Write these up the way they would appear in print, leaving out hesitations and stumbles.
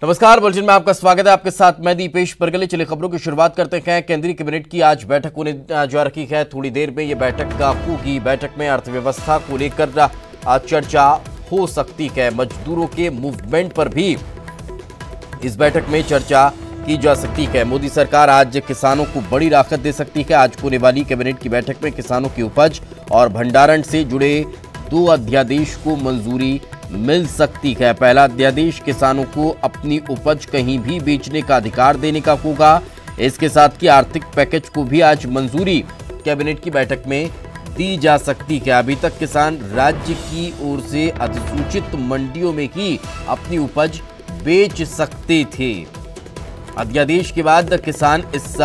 नमस्कार, बुलेटिन में आपका स्वागत है। आपके साथ मैं दीपेश परगले। चलिए खबरों की शुरुआत करते हैं। केंद्रीय कैबिनेट की आज बैठक होने जा रही है। थोड़ी देर में ये बैठक होगी। बैठक में अर्थव्यवस्था को लेकर चर्चा हो सकती है। मजदूरों के मूवमेंट पर भी इस बैठक में चर्चा की जा सकती है। मोदी सरकार आज किसानों को बड़ी राहत दे सकती है। आज होने वाली कैबिनेट की बैठक में किसानों की उपज और भंडारण से जुड़े 2 अध्यादेश को मंजूरी मिल सकती है। पहला अध्यादेश किसानों को अपनी उपज कहीं भी बेचने का अधिकार देने का होगा। इसके साथ ही आर्थिक पैकेज को भी आज मंजूरी कैबिनेट की बैठक में दी जा सकती है। अभी तक किसान राज्य की ओर से अधिसूचित मंडियों में ही अपनी उपज बेच सकते थे। अध्यादेश के बाद किसान इस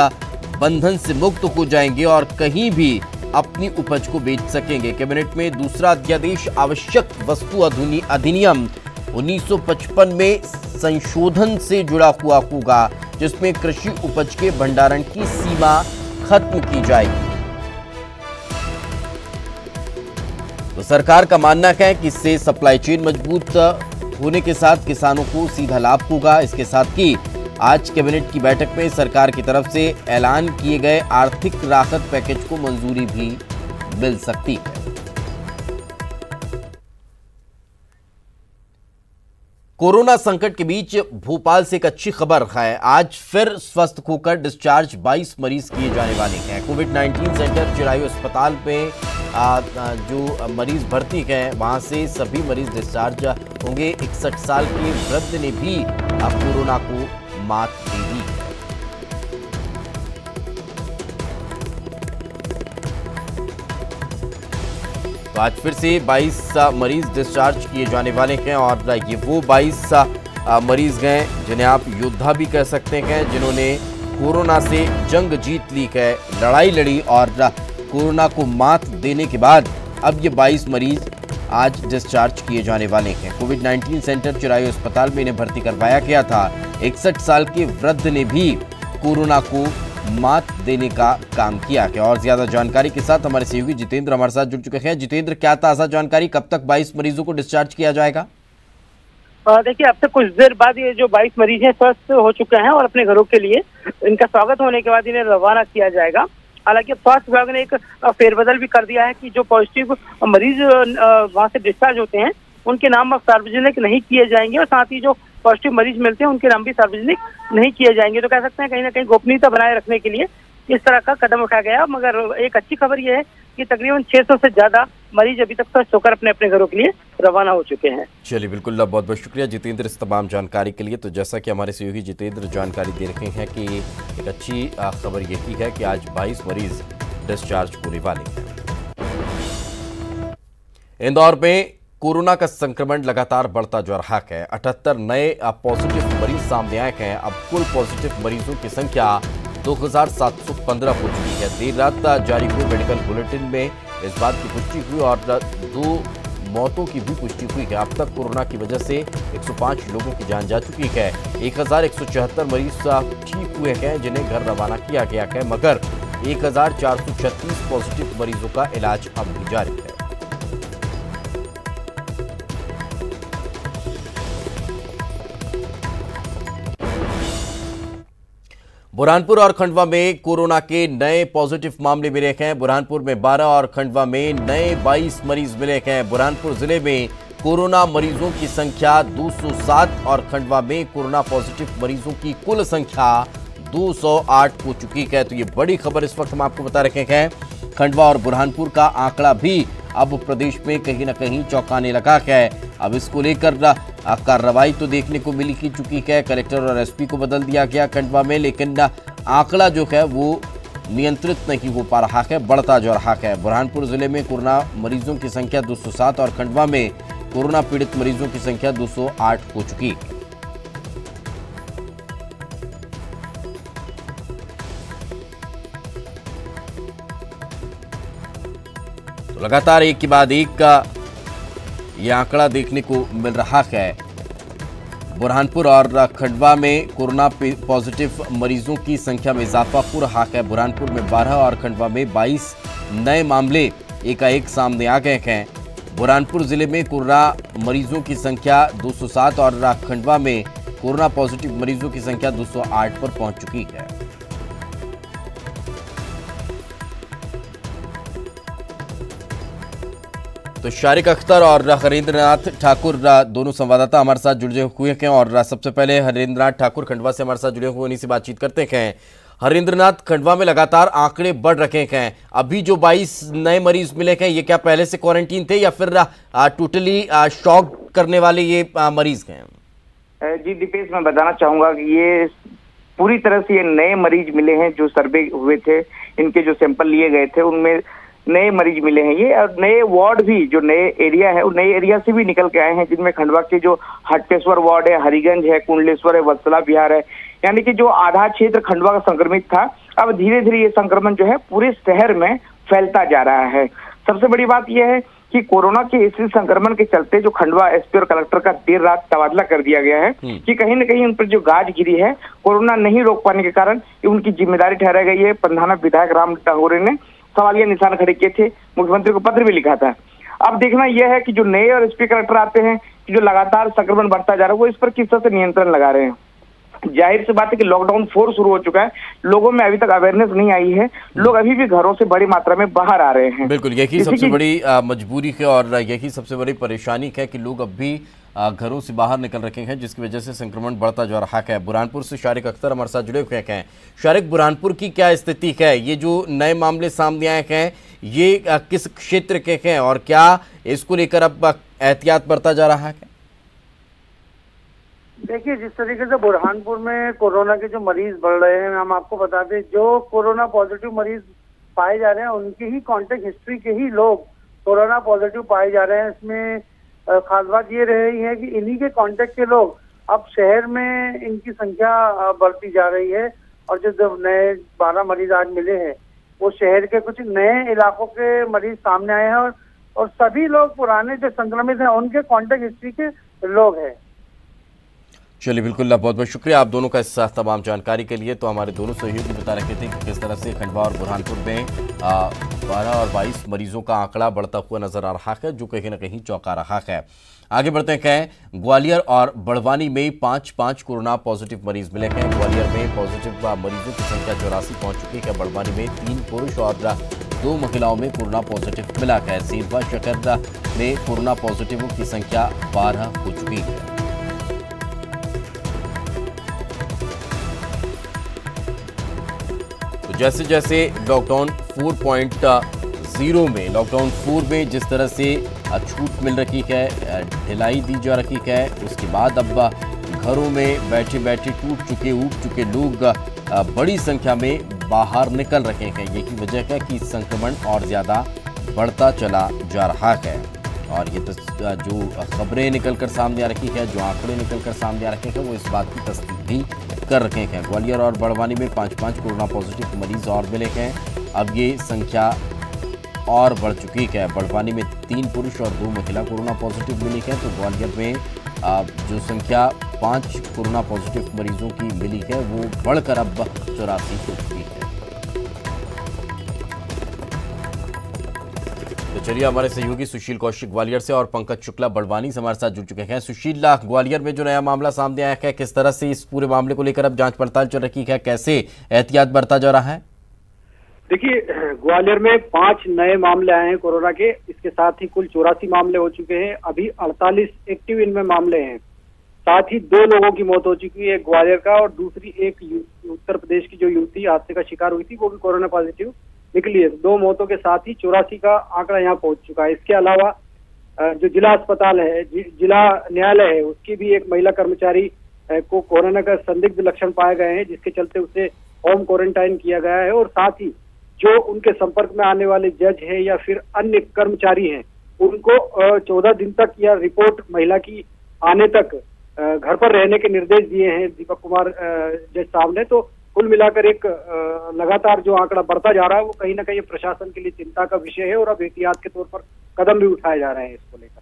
बंधन से मुक्त हो जाएंगे और कहीं भी अपनी उपज को बेच सकेंगे। कैबिनेट में दूसरा अध्यादेश आवश्यक वस्तु अधिनियम 1955 में संशोधन से जुड़ा हुआ होगा, जिसमें कृषि उपज के भंडारण की सीमा खत्म की जाएगी। तो सरकार का मानना है कि इससे सप्लाई चेन मजबूत होने के साथ किसानों को सीधा लाभ होगा। इसके साथ ही आज कैबिनेट की बैठक में सरकार की तरफ से ऐलान किए गए आर्थिक राहत पैकेज को मंजूरी भी मिल सकती है। कोरोना संकट के बीच भोपाल से एक अच्छी खबर है। आज फिर स्वस्थ होकर डिस्चार्ज 22 मरीज किए जाने वाले हैं। कोविड-19 सेंटर चिरायू अस्पताल में जो मरीज भर्ती हैं वहां से सभी मरीज डिस्चार्ज होंगे। 61 साल के वृद्ध ने भी कोरोना को मात दे दी। तो आज फिर से 22 मरीज डिस्चार्ज किए जाने वाले हैं और ये वो 22 मरीज हैं जिन्हें आप योद्धा भी कह सकते हैं, जिन्होंने कोरोना से जंग जीत ली है, लड़ाई लड़ी और कोरोना को मात देने के बाद अब ये 22 मरीज आज डिस्चार्ज किए जाने वाले हैं। कोविड-19 सेंटर चिरायू अस्पताल में इन्हें भर्ती करवाया गया था। 61 साल के वृद्ध ने भी कोरोना को मात देने का काम किया है। और ज्यादा जानकारी के साथ हमारे सहयोगी जितेंद्र हमारे साथ जुड़ चुके हैं। जितेंद्र, क्या ताजा जानकारी, कब तक 22 मरीजों को डिस्चार्ज किया जाएगा? देखिए, अब तक कुछ देर बाद ये जो 22 मरीज हैं स्वस्थ हो चुके हैं और अपने घरों के लिए इनका स्वागत होने के बाद इन्हें रवाना किया जाएगा। हालांकि स्वास्थ्य विभाग ने एक फेरबदल भी कर दिया है कि जो पॉजिटिव मरीज वहां से डिस्चार्ज होते हैं उनके नाम अब सार्वजनिक नहीं किए जाएंगे और साथ ही जो पॉजिटिव मरीज मिलते हैं उनके नाम भी सार्वजनिक नहीं किए जाएंगे। तो कह सकते हैं कहीं ना कहीं गोपनीयता बनाए रखने के लिए इस तरह का कदम उठाया गया। मगर एक अच्छी खबर यह है कि तकरीबन 600 से ज्यादा मरीज अभी तक स्वस्थ होकर अपने अपने घरों के लिए रवाना हो चुके हैं। चलिए, बिल्कुल, बहुत बहुत शुक्रिया जितेंद्र इस तमाम जानकारी के लिए। तो जैसा कि हमारे सहयोगी जितेंद्र जानकारी दे रहे हैं कि एक अच्छी खबर यही है कि आज 22 मरीज डिस्चार्ज होने वाले हैं। इंदौर में कोरोना का संक्रमण लगातार बढ़ता जा रहा है। 78 नए पॉजिटिव मरीज सामने आए हैं। अब कुल पॉजिटिव मरीजों की संख्या 2715 हो चुकी है। देर रात जारी हुए मेडिकल बुलेटिन में इस बात की पुष्टि हुई और 2 मौतों की भी पुष्टि हुई है। अब तक कोरोना की वजह से 105 लोगों की जान जा चुकी है। 1174 मरीज ठीक हुए हैं जिन्हें घर रवाना किया गया है, मगर 1436 पॉजिटिव मरीजों का इलाज अब भी जारी है। बुरहानपुर और खंडवा में कोरोना के नए पॉजिटिव मामले मिले हैं। बुरहानपुर में 12 और खंडवा में नए 22 मरीज मिले हैं। बुरहानपुर जिले में कोरोना मरीजों की संख्या 207 और खंडवा में कोरोना पॉजिटिव मरीजों की कुल संख्या 208 हो चुकी है। तो ये बड़ी खबर इस वक्त हम आपको बता रहे हैं। खंडवा और बुरहानपुर का आंकड़ा भी अब प्रदेश में कहीं ना कहीं चौंकाने लगा है। अब इसको लेकर कार्रवाई तो देखने को मिल ही चुकी है। कलेक्टर और एसपी को बदल दिया गया खंडवा में, लेकिन आंकड़ा जो है वो नियंत्रित नहीं हो पा रहा है, बढ़ता जा रहा है। बुरहानपुर जिले में कोरोना मरीजों की संख्या 207 और खंडवा में कोरोना पीड़ित मरीजों की संख्या 208 हो चुकी है। तो लगातार एक के बाद एक का ये आंकड़ा देखने को मिल रहा है। बुरहानपुर और खंडवा में कोरोना पॉजिटिव मरीजों की संख्या में इजाफा हो रहा है। बुरहानपुर में 12 और खंडवा में 22 नए मामले एकाएक सामने आ गए हैं। बुरहानपुर जिले में कोरोना मरीजों की संख्या 207 और खंडवा में कोरोना पॉजिटिव मरीजों की संख्या 208 पर पहुंच चुकी है। तो शारिक अख्तर और हरेंद्रनाथ ठाकुर दोनों संवाददाता हमारे साथ जुड़े हुए हैं और सबसे पहले हरेंद्रनाथ ठाकुर खंडवा से हमारे साथ जुड़े हुए, उन्हीं से बातचीत करते हैं। हरेंद्रनाथ, खंडवा में लगातार आंकड़े बढ़ रखे हैं, अभी जो 22 नए मरीज मिले हैं ये क्या पहले से क्वारंटीन थे या फिर टोटली शॉक करने वाले ये मरीज हैं? जी दीपेश, मैं बताना चाहूंगा कि ये पूरी तरह से ये नए मरीज मिले हैं। जो सर्वे हुए थे, इनके जो सैंपल लिए गए थे उनमें नए मरीज मिले हैं ये, और नए वार्ड भी, जो नए एरिया है वो नए एरिया से भी निकल के आए हैं, जिनमें खंडवा के जो हटकेश्वर वार्ड है, हरिगंज है, कुंडलेश्वर है, वत्सला विहार है, यानी कि जो आधा क्षेत्र खंडवा का संक्रमित था, अब धीरे धीरे ये संक्रमण जो है पूरे शहर में फैलता जा रहा है। सबसे बड़ी बात यह है कि कोरोना के इस संक्रमण के चलते जो खंडवा एसपी और कलेक्टर का देर रात तबादला कर दिया गया है कि कहीं न कहीं उन पर जो गाज गिरी है कोरोना नहीं रोक पाने के कारण, उनकी जिम्मेदारी ठहराई गई है। पंधाना विधायक राम टांगोरे ने सवालिया निशान खड़े किए थे, मुख्यमंत्री को पत्र भी लिखा था। अब देखना यह है कि जो नए और एसपी कलेक्टर आते हैं कि जो लगातार संक्रमण बढ़ता जा रहा है, वो इस पर किस तरह से नियंत्रण लगा रहे हैं। जाहिर सी बात है कि लॉकडाउन 4 शुरू हो चुका है, लोगों में अभी तक अवेयरनेस नहीं आई है, लोग अभी भी घरों से बड़ी मात्रा में बाहर आ रहे हैं। बिल्कुल, यही सबसे बड़ी मजबूरी है और यही सबसे बड़ी परेशानी है कि लोग अब भी घरों से बाहर निकल रखे हैं, जिसकी वजह से संक्रमण बढ़ता जा रहा है। बुरहानपुर से शारिक अख्तर हमारे साथ जुड़े हुए हैं। शारिक, बुरहानपुर की क्या स्थिति है? ये जो नए मामले सामने आए हैं ये किस क्षेत्र के हैं और क्या इसको लेकर अब एहतियात बरता जा रहा है? देखिए, जिस तरीके से बुरहानपुर में कोरोना के जो मरीज बढ़ रहे हैं, हम आपको बता दें जो कोरोना पॉजिटिव मरीज पाए जा रहे हैं उनकी ही कॉन्टेक्ट हिस्ट्री के ही लोग कोरोना पॉजिटिव पाए जा रहे हैं। इसमें खास बात ये रही है कि इन्हीं के कॉन्टेक्ट के लोग अब शहर में इनकी संख्या बढ़ती जा रही है, और जो नए 12 मरीज आज मिले हैं वो शहर के कुछ नए इलाकों के मरीज सामने आए हैं, और सभी लोग पुराने जो संक्रमित हैं उनके कॉन्टेक्ट हिस्ट्री के लोग हैं। चलिए, बिल्कुल, बहुत बहुत शुक्रिया आप दोनों का इस तमाम जानकारी के लिए। तो हमारे दोनों सहयोगी बता रहे थे कि किस तरह से खंडवा और बुरहानपुर में 12 और 22 मरीजों का आंकड़ा बढ़ता हुआ नजर आ रहा है, जो कहीं ना कहीं चौंका रहा है। आगे बढ़ते हैं, ग्वालियर और बड़वानी में 5 कोरोना पॉजिटिव मरीज मिले हैं। ग्वालियर में पॉजिटिव मरीजों की संख्या 84 पहुंच चुकी है। बड़वानी में 3 पुरुष और 2 महिलाओं में कोरोना पॉजिटिव मिला है। सेंधवा शहर में कोरोना पॉजिटिवों की संख्या 12 हो चुकी है। जैसे जैसे लॉकडाउन 4 में जिस तरह से छूट मिल रही है, ढिलाई दी जा रही है, उसके बाद अब घरों में बैठे बैठे उब चुके लोग बड़ी संख्या में बाहर निकल रहे हैं। यही वजह है कि संक्रमण और ज़्यादा बढ़ता चला जा रहा है। और ये जो खबरें निकलकर सामने आ रही है, जो आंकड़े निकलकर सामने आ रहे हैं, वो इस बात की तस्दीक भी कर रखे हैं। ग्वालियर और बड़वानी में 5 कोरोना पॉजिटिव मरीज और मिले हैं। अब ये संख्या और बढ़ चुकी है। बड़वानी में 3 पुरुष और 2 महिला कोरोना पॉजिटिव मिली है। तो ग्वालियर में जो संख्या 5 कोरोना पॉजिटिव मरीजों की मिली है वो बढ़कर अब 84 हो चुकी है। तो चलिए, हमारे सहयोगी सुशील कौशिक ग्वालियर से और पंकज शुक्ला बड़वानी से हमारे साथ जुड़ चुके हैं। सुशील, ग्वालियर में जो नया मामला सामने आया है, किस तरह से इस पूरे मामले को लेकर अब जांच पड़ताल चल रही है, कैसे एहतियात बरता जा रहा है? देखिए, ग्वालियर में 5 नए मामले आए हैं कोरोना के। इसके साथ ही कुल 84 मामले हो चुके हैं। अभी 48 एक्टिव इनमें मामले हैं। साथ ही 2 लोगों की मौत हो चुकी है, ग्वालियर का, और दूसरी एक उत्तर प्रदेश की जो युवती हादसे का शिकार हुई थी वो भी कोरोना पॉजिटिव निकली है। 2 मौतों के साथ ही 84 का आंकड़ा यहाँ पहुंच चुका है। इसके अलावा जो जिला अस्पताल है, जिला न्यायालय है, उसकी भी एक महिला कर्मचारी को कोरोना का संदिग्ध लक्षण पाए गए हैं, जिसके चलते उसे होम क्वारंटाइन किया गया है। और साथ ही जो उनके संपर्क में आने वाले जज है या फिर अन्य कर्मचारी हैं, उनको 14 दिन तक या रिपोर्ट महिला की आने तक घर पर रहने के निर्देश दिए हैं दीपक कुमार जज साहब ने। तो कुल मिलाकर एक लगातार जो आंकड़ा बढ़ता जा रहा है वो कहीं ना कहीं प्रशासन के लिए चिंता का विषय है, और अब एहतियात के तौर पर कदम भी उठाए जा रहे हैं इसको लेकर।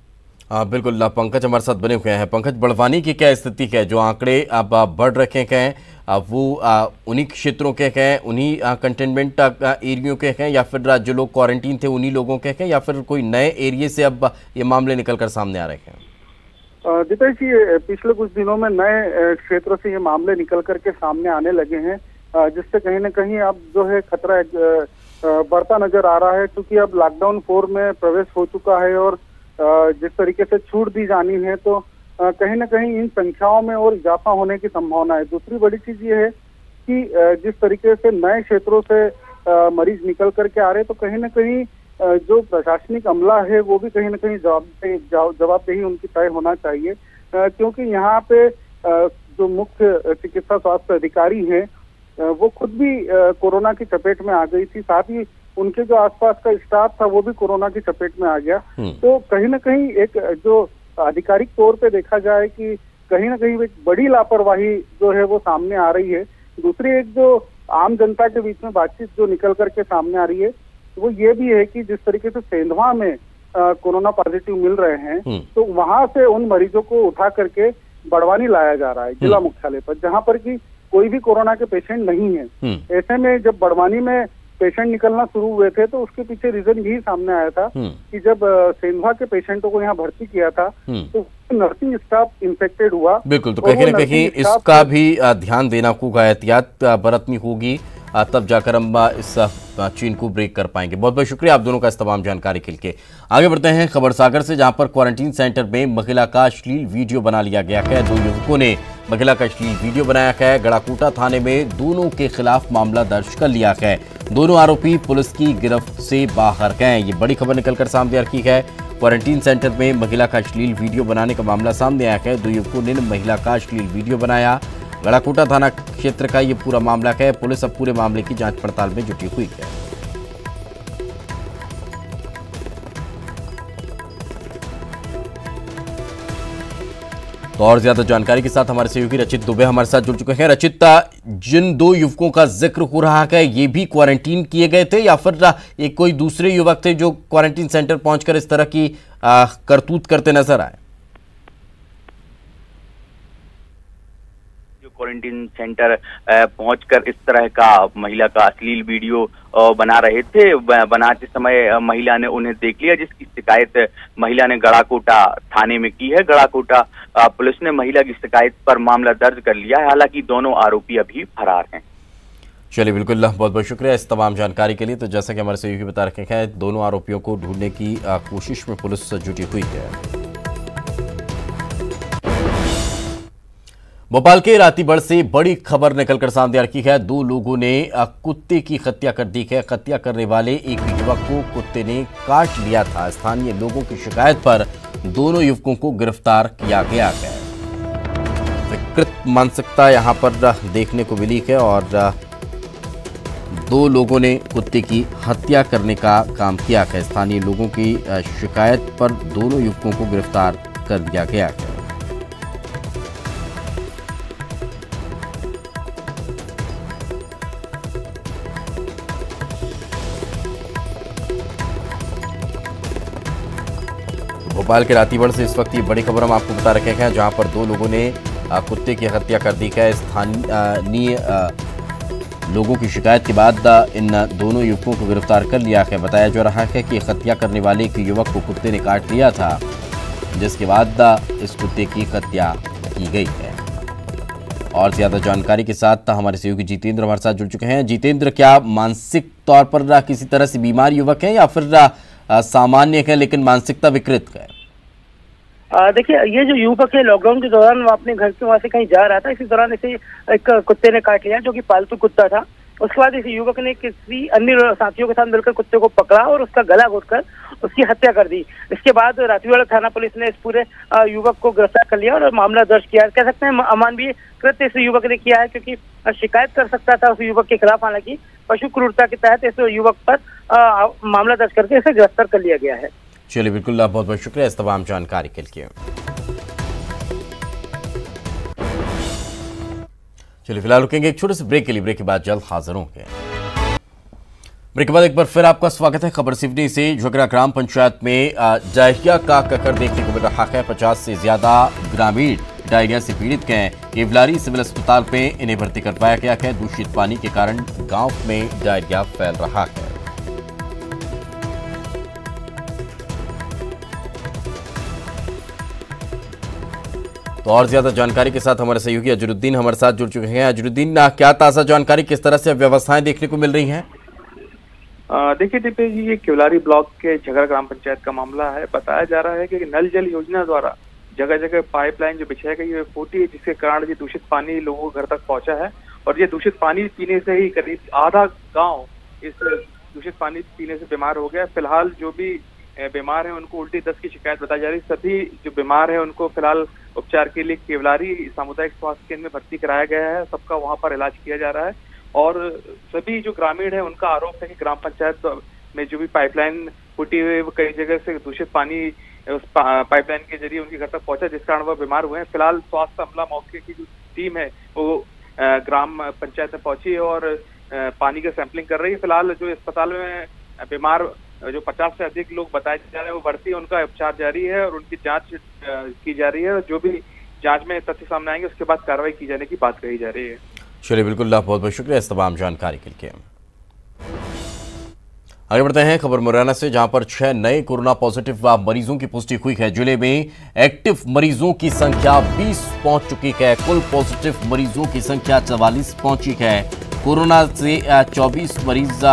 हाँ, बिल्कुल, पंकज हमारे साथ बने हुए हैं। पंकज, बड़वानी की क्या स्थिति है? जो आंकड़े अब बढ़ रखे हैं वो उन्हीं क्षेत्रों के हैं, उन्हीं कंटेनमेंट एरियो के हैं, या फिर जो लोग क्वारंटीन थे उन्हीं लोगों के हैं, या फिर कोई नए एरिया से अब ये मामले निकल कर सामने आ रहे हैं? दीपेश जी, पिछले कुछ दिनों में नए क्षेत्रों से ये मामले निकल करके सामने आने लगे हैं, जिससे कहीं ना कहीं अब जो है खतरा बढ़ता नजर आ रहा है, क्योंकि अब लॉकडाउन 4 में प्रवेश हो चुका है और जिस तरीके से छूट दी जानी है तो कहीं ना कहीं इन संख्याओं में और इजाफा होने की संभावना है। दूसरी बड़ी चीज ये है कि जिस तरीके से नए क्षेत्रों से मरीज निकल करके आ रहे हैं, तो कहीं ना कहीं जो प्रशासनिक अमला है वो भी कहीं ना कहीं जवाबदेही उनकी तय होना चाहिए, क्योंकि यहाँ पे जो मुख्य चिकित्सा स्वास्थ्य अधिकारी हैं वो खुद भी कोरोना की चपेट में आ गई थी, साथ ही उनके जो आसपास का स्टाफ था वो भी कोरोना की चपेट में आ गया। तो कहीं ना कहीं एक जो आधिकारिक तौर पे देखा जाए कि कहीं ना कहीं एक बड़ी लापरवाही जो है वो सामने आ रही है। दूसरी एक जो आम जनता के बीच में बातचीत जो निकल करके सामने आ रही है वो ये भी है कि जिस तरीके से सेंधवा में कोरोना पॉजिटिव मिल रहे हैं, तो वहां से उन मरीजों को उठा करके बड़वानी लाया जा रहा है जिला मुख्यालय पर, जहां पर कि कोई भी कोरोना के पेशेंट नहीं है। ऐसे में जब बड़वानी में पेशेंट निकलना शुरू हुए थे तो उसके पीछे रीजन यही सामने आया था कि जब सेंधवा के पेशेंटों को यहाँ भर्ती किया था तो नर्सिंग स्टाफ इन्फेक्टेड हुआ। बिल्कुल, तो कहीं ना कहीं इसका भी ध्यान देना होगा, एहतियात बरतनी होगी, तब जाकर हम इस चीन को ब्रेक कर पाएंगे। बहुत बहुत शुक्रिया आप दोनों का इस तमाम जानकारी के लिए। आगे बढ़ते हैं खबर सागर से, जहां पर क्वारंटीन सेंटर में महिला का अश्लील वीडियो बना लिया गया है। 2 युवकों ने महिला का अश्लील वीडियो बनाया है। गड़ाकोटा थाने में दोनों के खिलाफ मामला दर्ज कर लिया है। दोनों आरोपी पुलिस की गिरफ्त से बाहर गए। ये बड़ी खबर निकलकर सामने आ रही है। क्वारंटीन सेंटर में महिला का अश्लील वीडियो बनाने का मामला सामने आया है। 2 युवकों ने महिला का अश्लील वीडियो बनाया। गड़ाकोटा थाना क्षेत्र का ये पूरा मामला है। पुलिस अब पूरे मामले की जांच पड़ताल में जुटी हुई है। तो और ज्यादा जानकारी के साथ हमारे सहयोगी रचित दुबे हमारे साथ जुड़ चुके हैं। रचित, जिन 2 युवकों का जिक्र हो रहा है ये भी क्वारंटीन किए गए थे या फिर एक कोई दूसरे युवक थे जो क्वारंटीन सेंटर पहुंचकर इस तरह की करतूत करते नजर आए? क्वारंटीन सेंटर पहुंचकर इस तरह का महिला का अश्लील वीडियो बना रहे थे। बनाते समय महिला ने उन्हें देख लिया, जिसकी शिकायत महिला ने गड़ाकोटा थाने में की है। गड़ाकोटा पुलिस ने महिला की शिकायत पर मामला दर्ज कर लिया है। हालांकि दोनों आरोपी अभी फरार हैं। चलिए, बिल्कुल, बहुत बहुत शुक्रिया इस तमाम जानकारी के लिए। तो जैसा कि हमारे सहयोगी बता रखे हैं, दोनों आरोपियों को ढूंढने की कोशिश में पुलिस जुटी हुई है। भोपाल के रातीबढ़ से बड़ी खबर निकलकर सामने आ रही है। 2 लोगों ने कुत्ते की हत्या कर दी है। हत्या करने वाले एक युवक को कुत्ते ने काट लिया था। स्थानीय लोगों की शिकायत पर दोनों युवकों को गिरफ्तार किया गया है। विकृत मानसिकता यहां पर देखने को मिली है और 2 लोगों ने कुत्ते की हत्या करने का काम किया है। स्थानीय लोगों की शिकायत पर दोनों युवकों को गिरफ्तार कर दिया गया है। भोपाल के रातीबढ़ से इस वक्त ये बड़ी खबर हम आपको बता रखे हैं, जहां पर 2 लोगों ने कुत्ते की हत्या कर दी है। स्थानीय लोगों की शिकायत के बाद इन दोनों युवकों को गिरफ्तार कर लिया है। बताया जा रहा है कि हत्या करने वाले एक युवक को कुत्ते ने काट लिया था, जिसके बाद इस कुत्ते की हत्या की गई है। और ज्यादा जानकारी के साथ हमारे सहयोगी जितेंद्र हमारे साथ जुड़ चुके हैं। जितेंद्र, क्या मानसिक तौर पर किसी तरह से बीमार युवक है या फिर सामान्य है लेकिन मानसिकता विकृत है? देखिए, ये जो युवक है लॉकडाउन के दौरान वो अपने घर के वहां से कहीं जा रहा था। इसी दौरान इसे एक कुत्ते ने काट लिया, जो कि पालतू कुत्ता था। उसके बाद इस युवक ने किसी अन्य साथियों के साथ मिलकर कुत्ते को पकड़ा और उसका गला घोंटकर उसकी हत्या कर दी। इसके बाद रातीबढ़ थाना पुलिस ने इस पूरे युवक को गिरफ्तार कर लिया और मामला दर्ज किया। कह सकते हैं अमानवीय कृत्य इस युवक ने किया है, क्योंकि शिकायत कर सकता था उस युवक के खिलाफ। हालांकि पशु क्रूरता के तहत इस युवक पर मामला दर्ज करके इसे गिरफ्तार कर लिया गया है। चलिए, बिल्कुल, बहुत बहुत शुक्रिया इस तमाम जानकारी के लिए। चलिए, फिलहाल रुकेंगे एक छोटे से ब्रेक के लिए। ब्रेक के बाद जल्द हाजिर होंगे। ब्रेक के बाद एक बार फिर आपका स्वागत है खबर सिवनी से। झगरा ग्राम पंचायत में डायरिया का कहर देखने को मिल रहा है। 50 से ज्यादा ग्रामीण डायरिया से पीड़ित हैं। केवलारी सिविल अस्पताल में इन्हें भर्ती करवाया गया है। दूषित पानी के कारण गांव में डायरिया फैल रहा है। तो और ज्यादा जानकारी के साथ हमारे सहयोगी अजरुद्दीन हमारे साथ जुड़ चुके हैं। अजरुद्दीन, क्या ताजा जानकारी, किस तरह से व्यवस्थाएं देखने को मिल रही हैं? देखिए दीपेश जी, ये केवलारी ब्लॉक के झगड़ा ग्राम पंचायत का मामला है। बताया जा रहा है कि नल जल योजना द्वारा जगह जगह पाइपलाइन जो बिछाई गई है फूटी है, जिसके कारण ये दूषित पानी लोगों के घर तक पहुंचा है। और ये दूषित पानी पीने से ही करीब आधा गांव इस दूषित पानी पीने से बीमार हो गया। फिलहाल जो भी बीमार है उनको उल्टी दस्त की शिकायत बताई जा रही है। सभी जो बीमार है उनको फिलहाल उपचार के लिए केवलारी सामुदायिक स्वास्थ्य केंद्र में भर्ती कराया गया है। सबका वहां पर इलाज किया जा रहा है। और सभी जो ग्रामीण है उनका आरोप है कि ग्राम पंचायत में जो भी पाइपलाइन फूटी हुई है वो कई जगह से दूषित पानी उस पाइपलाइन के जरिए उनके घर तक पहुंचा, जिस कारण वह बीमार हुए हैं। फिलहाल स्वास्थ्य अमला मौके की जो टीम है वो ग्राम पंचायत में पहुंची है और पानी का सैंपलिंग कर रही है। फिलहाल जो अस्पताल में बीमार जो 50 से अधिक लोग बताए जा रहे हैं वो भर्ती, उनका उपचार जारी है और उनकी जांच की जा रही है। जो भी जांच में तथ्य सामने आएंगे उसके बाद कार्रवाई की जाने की बात कही जा रही है। चलिए, बिल्कुल, बहुत बहुत शुक्रिया इस तमाम जानकारी के लिए। आगे बढ़ते हैं खबर मुरैना से, जहां पर 6 नए कोरोना पॉजिटिव मरीजों की पुष्टि हुई है। जिले में एक्टिव मरीजों की संख्या 20 पहुंच चुकी है। कुल पॉजिटिव मरीजों की संख्या 44 पहुंची है। कोरोना से 24 मरीज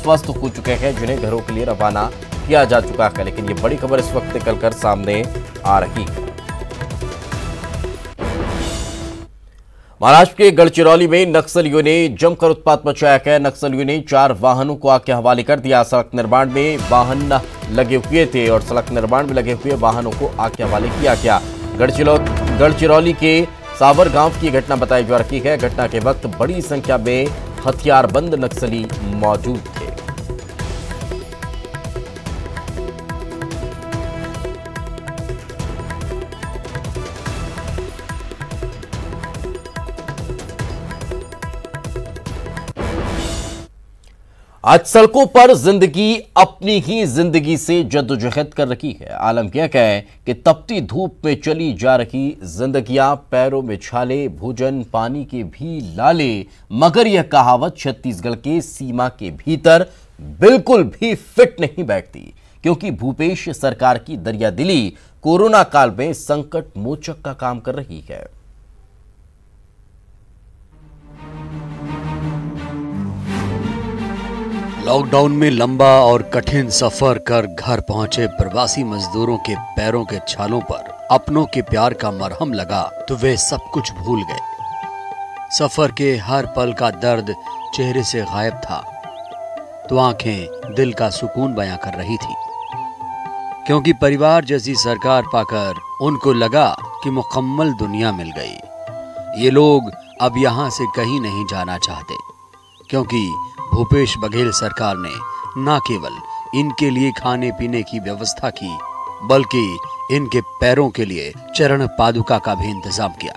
स्वस्थ हो चुके हैं, जिन्हें घरों के लिए रवाना किया जा चुका है। लेकिन ये बड़ी खबर इस वक्त निकलकर सामने आ रही है। महाराष्ट्र के गढ़चिरौली में नक्सलियों ने जमकर उत्पात मचाया है। नक्सलियों ने 4 वाहनों को आग के हवाले कर दिया। सड़क निर्माण में वाहन लगे हुए थे और सड़क निर्माण में लगे हुए वाहनों को आग के हवाले किया गया। गढ़चिरौली के सावर गांव की घटना बताई जा रही है। घटना के वक्त बड़ी संख्या में हथियारबंद नक्सली मौजूद थे। आज सड़कों पर जिंदगी अपनी ही जिंदगी से जद्दोजहद कर रही है। आलम यह है कि तपती धूप में चली जा रही जिंदगियां, पैरों में छाले, भोजन पानी के भी लाले, मगर यह कहावत छत्तीसगढ़ के सीमा के भीतर बिल्कुल भी फिट नहीं बैठती, क्योंकि भूपेश सरकार की दरियादिली कोरोना काल में संकट मोचक का काम कर रही है। लॉकडाउन में लंबा और कठिन सफर कर घर पहुंचे प्रवासी मजदूरों के पैरों के छालों पर अपनों के प्यार का मरहम लगा तो वे सब कुछ भूल गए। सफर के हर पल का दर्द चेहरे से गायब था तो आंखें दिल का सुकून बयां कर रही थी, क्योंकि परिवार जैसी सरकार पाकर उनको लगा कि मुकम्मल दुनिया मिल गई। ये लोग अब यहां से कहीं नहीं जाना चाहते, क्योंकि भूपेश बघेल सरकार ने न केवल इनके लिए खाने पीने की व्यवस्था की, बल्कि इनके पैरों के लिए चरण पादुका का भी इंतजाम किया।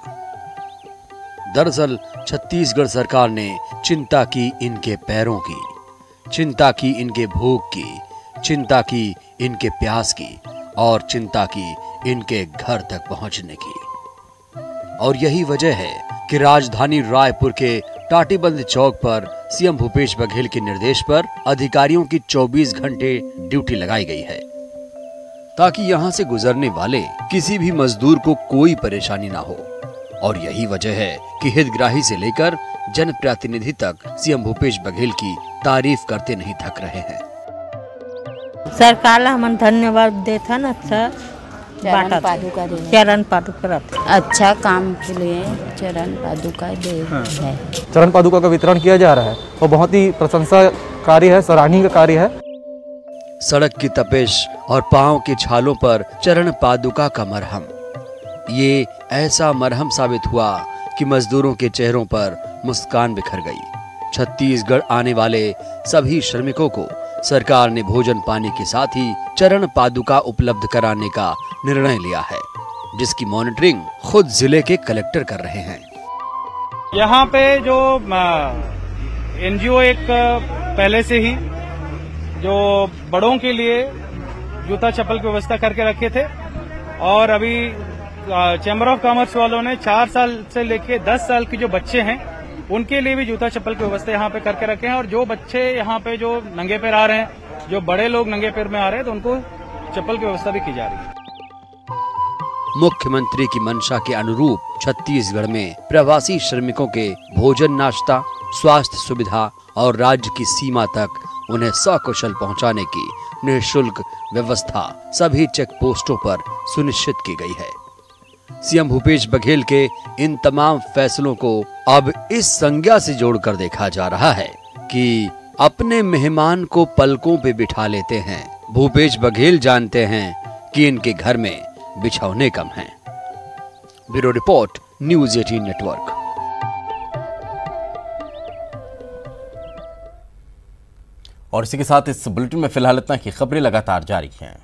दरअसल छत्तीसगढ़ सरकार ने चिंता की इनके पैरों की, चिंता की इनके भूख की, चिंता की इनके प्यास की और चिंता की इनके घर तक पहुंचने की। और यही वजह है कि राजधानी रायपुर के टाटीबंद चौक पर सीएम भूपेश बघेल के निर्देश पर अधिकारियों की 24 घंटे ड्यूटी लगाई गई है, ताकि यहां से गुजरने वाले किसी भी मजदूर को कोई परेशानी ना हो। और यही वजह है कि हितग्राही से लेकर जनप्रतिनिधि तक सीएम भूपेश बघेल की तारीफ करते नहीं थक रहे हैं। सरकार हम धन्यवाद देता ना, अच्छा चरण पादुका दे, चरण पादुका अच्छा काम के लिए चरण पादुका दे है। चरण पादुका का वितरण किया जा रहा है और बहुत ही प्रशंसा कार्य है, सराहनीय कार्य है। सड़क की तपिश और पांव के छालों पर चरण पादुका का मरहम, ये ऐसा मरहम साबित हुआ कि मजदूरों के चेहरों पर मुस्कान बिखर गई। छत्तीसगढ़ आने वाले सभी श्रमिकों को सरकार ने भोजन पानी के साथ ही चरण पादुका उपलब्ध कराने का निर्णय लिया है, जिसकी मॉनिटरिंग खुद जिले के कलेक्टर कर रहे हैं। यहाँ पे जो एनजीओ एक पहले से ही जो बड़ों के लिए जूता चप्पल की व्यवस्था करके रखे थे, और अभी चैम्बर ऑफ कॉमर्स वालों ने 4 साल से लेके 10 साल के जो बच्चे हैं उनके लिए भी जूता चप्पल की व्यवस्था यहाँ पे करके रखे हैं। और जो बच्चे यहाँ पे जो नंगे पैर आ रहे हैं, जो बड़े लोग नंगे पैर में आ रहे हैं, तो उनको चप्पल की व्यवस्था भी की जा रही है। मुख्यमंत्री की मंशा के अनुरूप छत्तीसगढ़ में प्रवासी श्रमिकों के भोजन, नाश्ता, स्वास्थ्य सुविधा और राज्य की सीमा तक उन्हें सकुशल पहुंचाने की निःशुल्क व्यवस्था सभी चेक पोस्टों पर सुनिश्चित की गई है। सीएम भूपेश बघेल के इन तमाम फैसलों को अब इस संज्ञा से जोड़कर देखा जा रहा है कि अपने मेहमान को पलकों पे बिठा लेते हैं। भूपेश बघेल जानते हैं कि इनके घर में बिछौने कम हैं। Bureau report, news 18 network. और इसी के साथ इस बुलेटिन में फिलहाल इतना की खबरें लगातार जारी हैं।